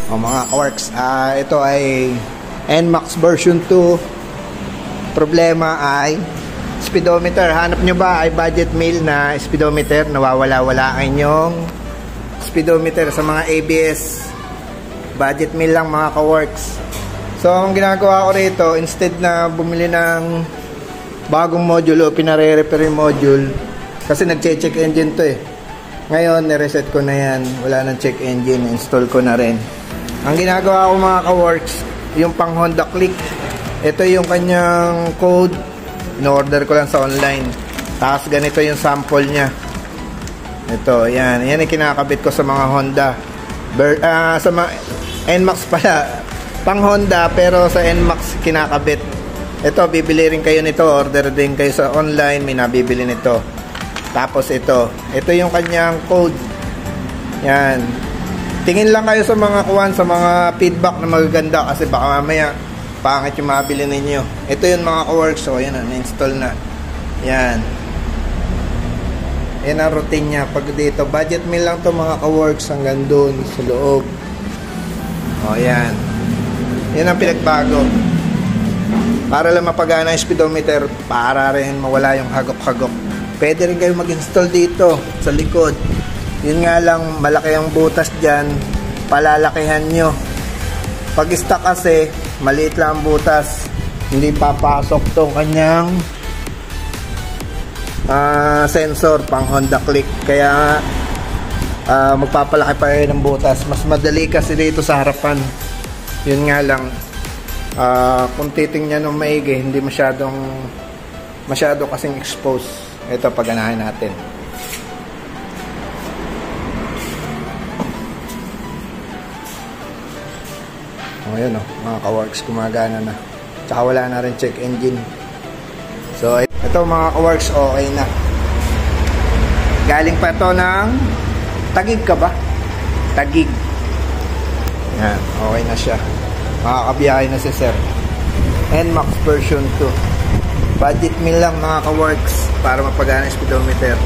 O mga kaworks, ito ay NMAX version 2. Problema ay speedometer. Hanap nyo ba ay budget meal na speedometer? Nawawala-wala ang inyong speedometer sa mga ABS. Budget meal lang mga kaworks. So ang ginagawa ko rito, instead na bumili ng bagong module o pinare-repair yung module, kasi nag-check engine to eh. Ngayon, nireset ko na yan. Wala nang check engine. Install ko na rin. Ang ginagawa ko mga ka-works, yung pang Honda Click. Ito yung kanyang code. In-order ko lang sa online. Tapos ganito yung sample niya. Ito, yan. Yan yung kinakabit ko sa mga Honda. Sa mga NMAX pala. Pang Honda, pero sa NMAX kinakabit. Ito, bibili rin kayo nito. Order din kayo sa online. May nabibili nito. Tapos ito yung kanyang code. Yan. Tingin lang kayo sa mga kuwan, sa mga feedback na magaganda kasi baka mamaya pangit yung mabili ninyo. Ito yung mga ka-works. So, yan na, na-install na. Yan. Yan ang routine niya. Pag dito, budget meal lang to mga ka-works hanggang doon sa loob. O, yan. Yan ang pinagbago. Para lang mapagana yung speedometer, para rin mawala yung hagok-hagok. Pwede rin kayo mag-install dito sa likod. Yun nga lang, malaki ang butas dyan. Palalakihan nyo. Pag stock kasi, maliit lang ang butas. Hindi papasok tong kanyang sensor pang Honda Click. Kaya magpapalaki pa rin ang butas. Mas madali kasi dito sa harapan. Yun nga lang, kung titingnan ng maigi, hindi masyado kasing exposed. Ito, paganahin natin. O, yun o. Mga ka-works, gumagana na. Tsaka wala na rin check engine. So, ito mga ka-works, okay na. Galing pa ito ng Taguig ka ba? Taguig. Yan, okay na siya. Makakabiyahe na si sir. NMAX version 2. Budget meal lang mga ka-works para mapagana yung speedometer.